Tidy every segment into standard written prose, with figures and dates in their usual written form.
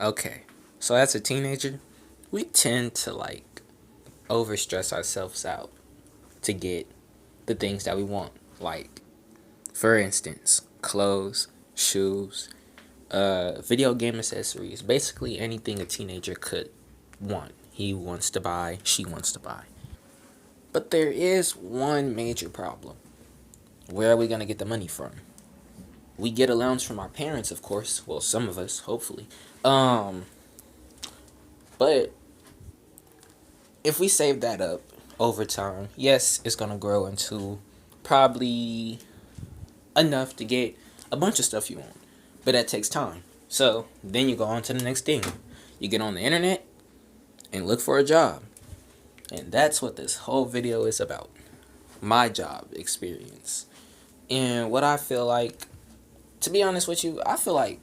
Okay, so as a teenager, we tend to overstress ourselves out to get the things that we want. Like, for instance, clothes, shoes, video game accessories, basically anything a teenager could want. He wants to buy, she wants to buy. But there is one major problem. Where are we going to get the money from? We get allowance from our parents, of course. Well, some of us, hopefully. Um, but if we save that up over time, yes, it's going to grow into probably enough to get a bunch of stuff you want. But that takes time. So then you go on to the next thing. You get on the internet and look for a job. And that's what this whole video is about. My job experience. And what I feel like, to be honest with you, I feel like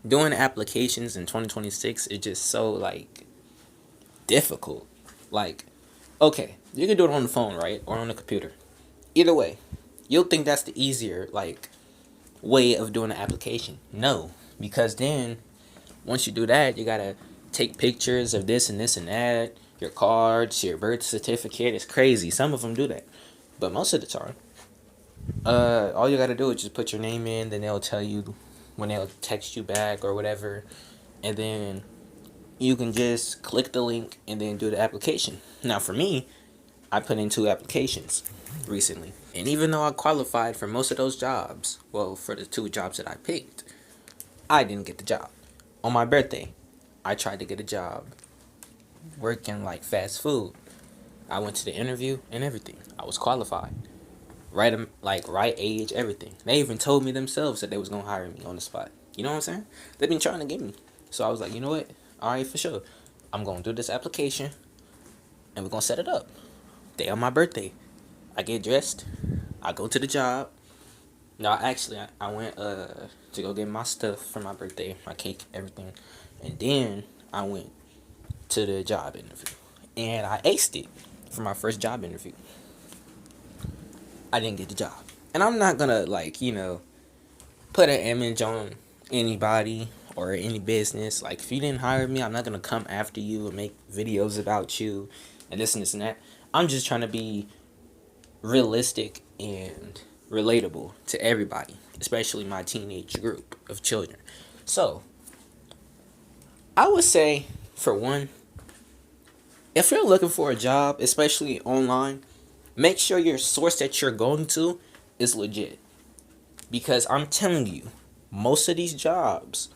doing applications in 2026 is just so difficult. Like, okay, you can do it on the phone, right? Or on the computer. Either way, you'll think that's the easier way of doing an application. No, because then once you do that, you gotta take pictures of this and this and that, your cards, your birth certificate. It's crazy. Some of them do that, but most of the time, all you gotta do is just put your name in. Then they'll tell you when they'll text you back or whatever, and then you can just click the link and then do the application. Now, for me, I put in 2 applications recently, and even though I qualified for most of those jobs, well, for the 2 jobs that I picked, I didn't get the job. On my birthday, I tried to get a job working fast food. I went to the interview and everything. I was qualified. Right age, everything. They even told me themselves that they was gonna hire me on the spot. You know what I'm saying? They've been trying to get me. So I was like, you know what? All right, for sure. I'm gonna do this application and we're gonna set it up. Day on my birthday, I get dressed. I go to the job. No, actually, I went to go get my stuff for my birthday, my cake, everything, and then I went to the job interview, and I aced it for my first job interview. I didn't get the job, and I'm not gonna put an image on anybody or any business. Like, if you didn't hire me, I'm not gonna come after you and make videos about you and this and that. I'm just trying to be realistic and relatable to everybody, especially my teenage group of children. So, I would say, for one, if you're looking for a job, especially online, make sure your source that you're going to is legit. Because I'm telling you, most of these jobs,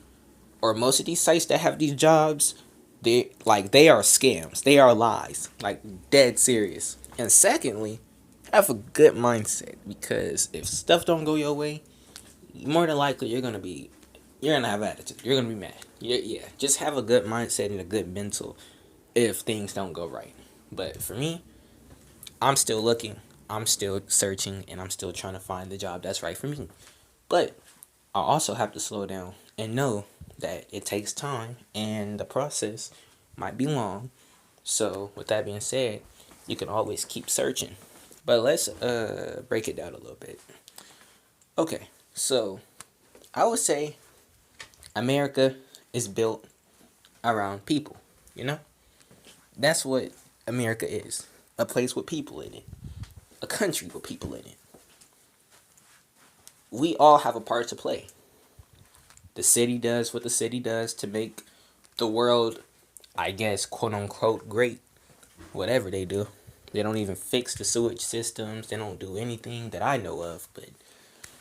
or most of these sites that have these jobs, they are scams. They are lies. Like, dead serious. And secondly, have a good mindset, because if stuff don't go your way, more than likely you're gonna have attitude. You're gonna be mad. Yeah. Just have a good mindset and a good mental if things don't go right. But for me, I'm still looking, I'm still searching, and I'm still trying to find the job that's right for me. But I also have to slow down and know that it takes time and the process might be long. So with that being said, you can always keep searching. But let's break it down a little bit. Okay, so I would say America is built around people, you know? That's what America is. A place with people in it. A country with people in it. We all have a part to play. The city does what the city does to make the world, I guess, quote unquote, great. Whatever they do. They don't even fix the sewage systems. They don't do anything that I know of, but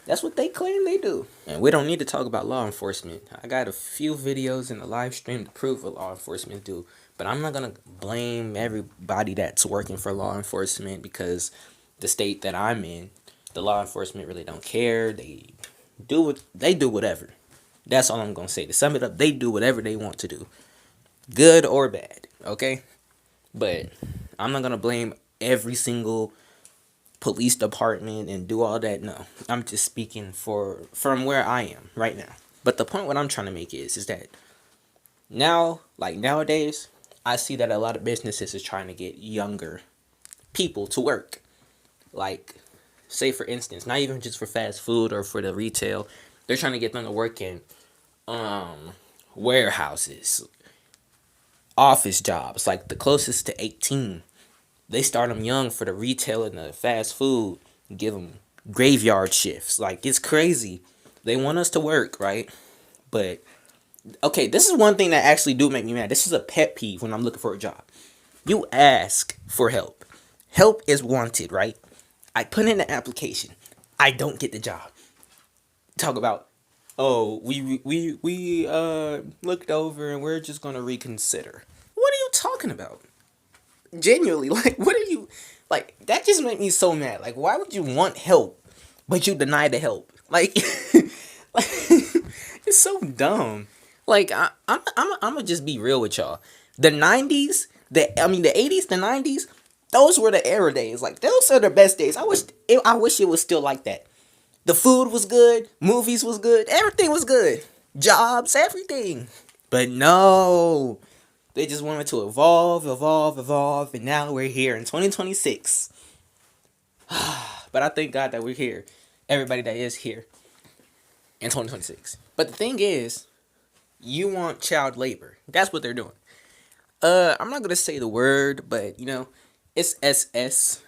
that's what they claim they do. And we don't need to talk about law enforcement. I got a few videos in the live stream to prove what law enforcement do. But I'm not going to blame everybody that's working for law enforcement, because the state that I'm in, the law enforcement really don't care. They do whatever. That's all I'm going to say. To sum it up, they do whatever they want to do. Good or bad, okay? But I'm not going to blame every single police department and do all that. No, I'm just speaking from where I am right now. But the point what I'm trying to make is that now, nowadays, I see that a lot of businesses is trying to get younger people to work. Like, say for instance, not even just for fast food or for the retail, they're trying to get them to work in warehouses, office jobs, like the closest to 18. They start them young for the retail and the fast food. Give them graveyard shifts. Like, it's crazy. They want us to work, right? But okay, this is one thing that actually do make me mad. This is a pet peeve when I'm looking for a job. You ask for help. Help is wanted, right? I put in the application. I don't get the job. Talk about, oh, we looked over and we're just gonna reconsider. What are you talking about? Genuinely, like, what are you, like, that just made me so mad. Like, why would you want help but you deny the help? Like, like, it's so dumb. Like, I'm gonna just be real with y'all. The 90s, the 80s, the 90s, those were the era days. Like, those are the best days. I wish it was still like that. The food was good, movies was good, everything was good, jobs, everything. But no, they just wanted to evolve, evolve, evolve, and now we're here in 2026. But I thank God that we're here. Everybody that is here in 2026. But the thing is, you want child labor. That's what they're doing. I'm not gonna say the word, but it's SS.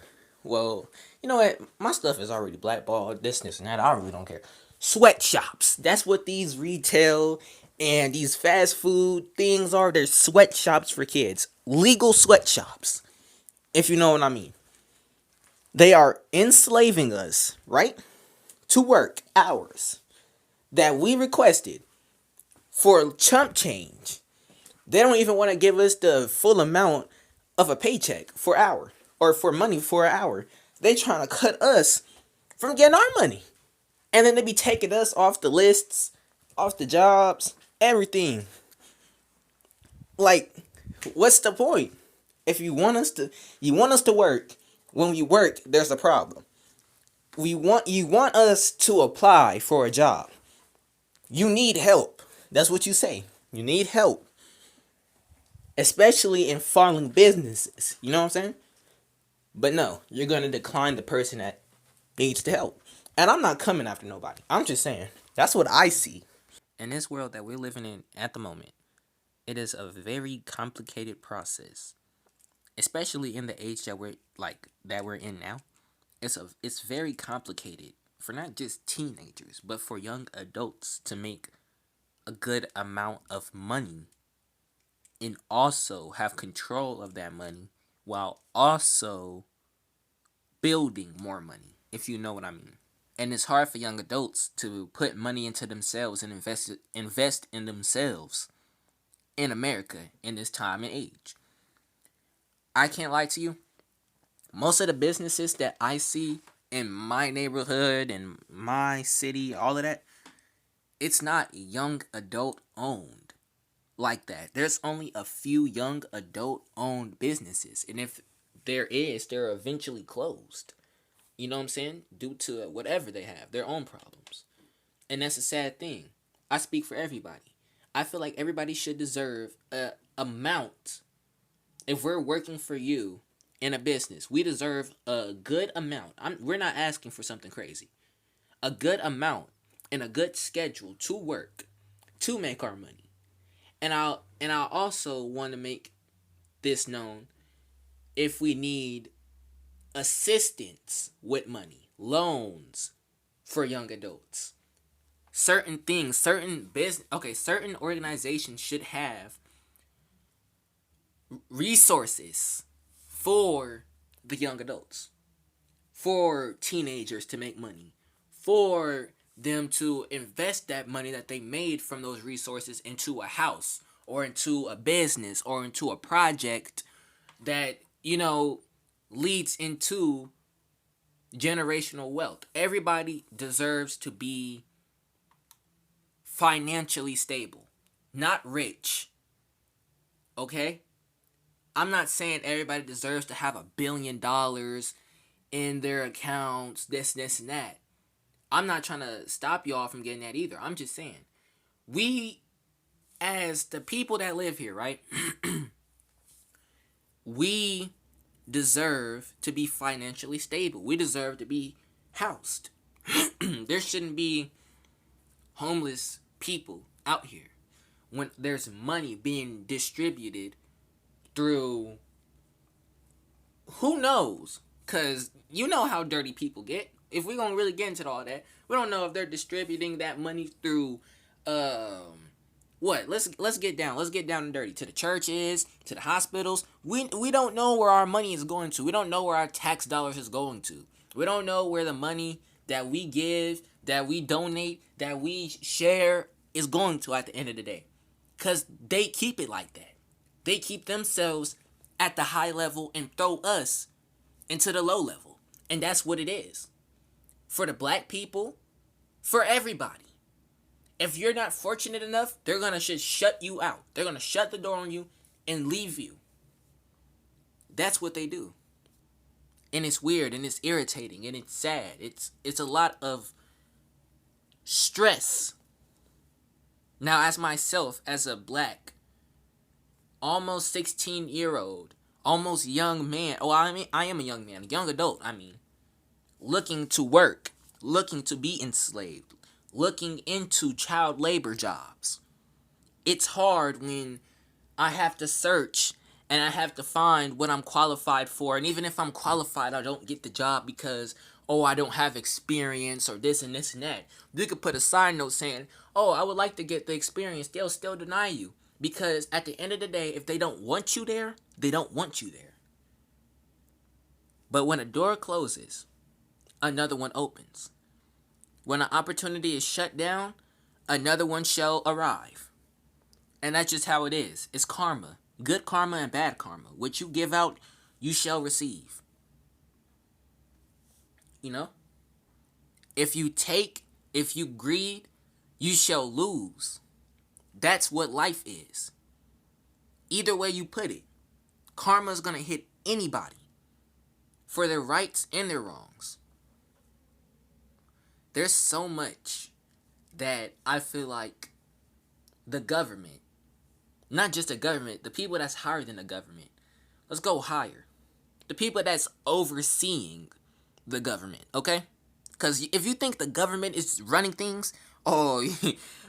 Well, you know what? My stuff is already blackballed. This, and that. I really don't care. Sweatshops. That's what these retail and these fast food things are. They're sweatshops for kids. Legal sweatshops. If you know what I mean. They are enslaving us, right? To work hours that we requested for chump change. They don't even want to give us the full amount of a paycheck for hour or for money for an hour. They trying to cut us from getting our money. And then they be taking us off the lists, off the jobs, everything. Like, what's the point? If you want us to work. When we work, there's a problem. You want us to apply for a job. You need help. That's what you say. You need help. Especially in falling businesses. You know what I'm saying? But no, you're going to decline the person that needs the help. And I'm not coming after nobody. I'm just saying. That's what I see. In this world that we're living in at the moment, it is a very complicated process. Especially in the age that we're in now. It's very complicated for not just teenagers, but for young adults to make a good amount of money and also have control of that money while also building more money, if you know what I mean. And it's hard for young adults to put money into themselves and invest in themselves in America in this time and age. I can't lie to you. Most of the businesses that I see in my neighborhood and my city, all of that, it's not young adult owned like that. There's only a few young adult owned businesses. And if there is, they're eventually closed. You know what I'm saying? Due to whatever they have, their own problems. And that's a sad thing. I speak for everybody. I feel like everybody should deserve a amount. If we're working for you in a business, we deserve a good amount. We're not asking for something crazy. A good amount and a good schedule to work to make our money. And I'll also want to make this known if we need assistance with money, loans for young adults. Certain things, certain organizations should have resources for the young adults, for teenagers to make money, for them to invest that money that they made from those resources into a house or into a business or into a project that, leads into generational wealth. Everybody deserves to be financially stable, not rich. Okay? I'm not saying everybody deserves to have $1 billion in their accounts, this, and that. I'm not trying to stop y'all from getting that either. I'm just saying, we, as the people that live here, right? We deserve to be financially stable. We deserve to be housed. There shouldn't be homeless people out here. when there's money being distributed through who knows? Because you know how dirty people get. If we're going to really get into all that, we don't know if they're distributing that money through, what? Let's get down. Let's get down and dirty. To the churches, to the hospitals. We don't know where our money is going to. We don't know where our tax dollars is going to. We don't know where the money that we give, that we donate, that we share is going to at the end of the day. Because they keep it like that. They keep themselves at the high level and throw us into the low level. And that's what it is. For the black people, for everybody. If you're not fortunate enough, they're going to just shut you out. They're going to shut the door on you and leave you. That's what they do. And it's weird and it's irritating and it's sad. It's a lot of stress. Now, as myself, as a black, almost 16-year-old, almost young man. Oh, I mean, I am a young man, a young adult, looking to work, looking to be enslaved, looking into child labor jobs. It's hard when I have to search and I have to find what I'm qualified for. And even if I'm qualified, I don't get the job because, I don't have experience or this and this and that. You could put a side note saying, I would like to get the experience. They'll still deny you. Because at the end of the day, if they don't want you there, they don't want you there. But when a door closes, another one opens. When an opportunity is shut down, another one shall arrive. And that's just how it is. It's karma. Good karma and bad karma. What you give out, you shall receive. You know? If you greed, you shall lose. That's what life is. Either way you put it, karma is going to hit anybody for their rights and their wrongs. There's so much that I feel like the government, not just the government, the people that's higher than the government, let's go higher. The people that's overseeing the government, okay? Because if you think the government is running things,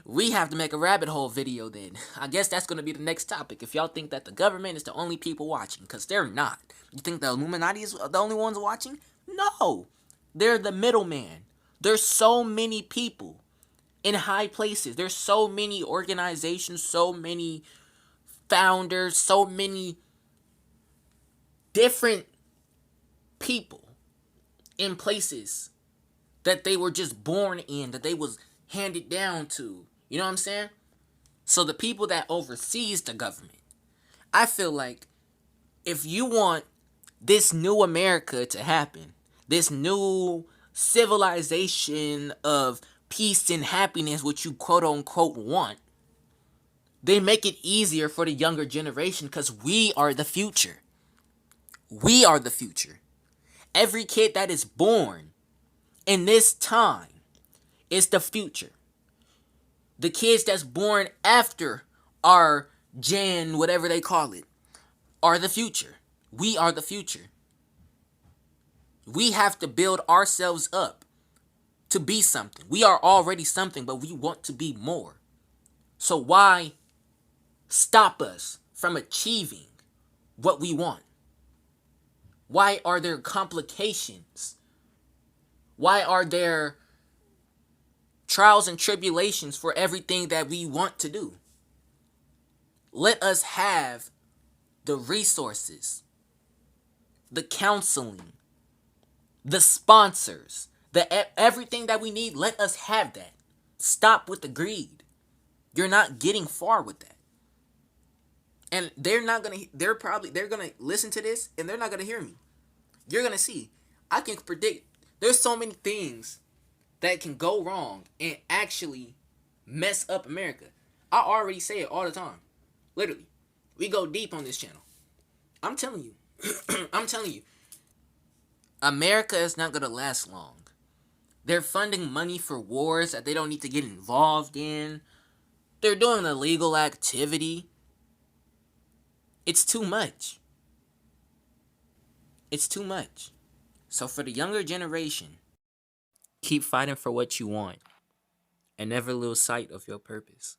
we have to make a rabbit hole video then. I guess that's going to be the next topic. If y'all think that the government is the only people watching, because they're not. You think the Illuminati is the only ones watching? No. They're the middleman. There's so many people in high places. There's so many organizations, so many founders, so many different people in places that they were just born in, that they was handed down to. You know what I'm saying? So the people that oversees the government, I feel like if you want this new America to happen, this new civilization of peace and happiness, which you quote unquote want, they make it easier for the younger generation because we are the future. We are the future. Every kid that is born in this time is the future. The kids that's born after our gen, whatever they call it, are the future. We are the future. We have to build ourselves up to be something. We are already something, but we want to be more. So why stop us from achieving what we want? Why are there complications? Why are there trials and tribulations for everything that we want to do? Let us have the resources, the counseling, the sponsors, everything that we need. Let us have that. Stop with the greed. You're not getting far with that. And they're gonna listen to this and they're not gonna hear me. You're gonna see. I can predict there's so many things that can go wrong and actually mess up America. I already say it all the time. Literally. We go deep on this channel. I'm telling you. I'm telling you. America is not gonna last long. They're funding money for wars that they don't need to get involved in. They're doing illegal activity. It's too much. It's too much. So for the younger generation, keep fighting for what you want and never lose sight of your purpose.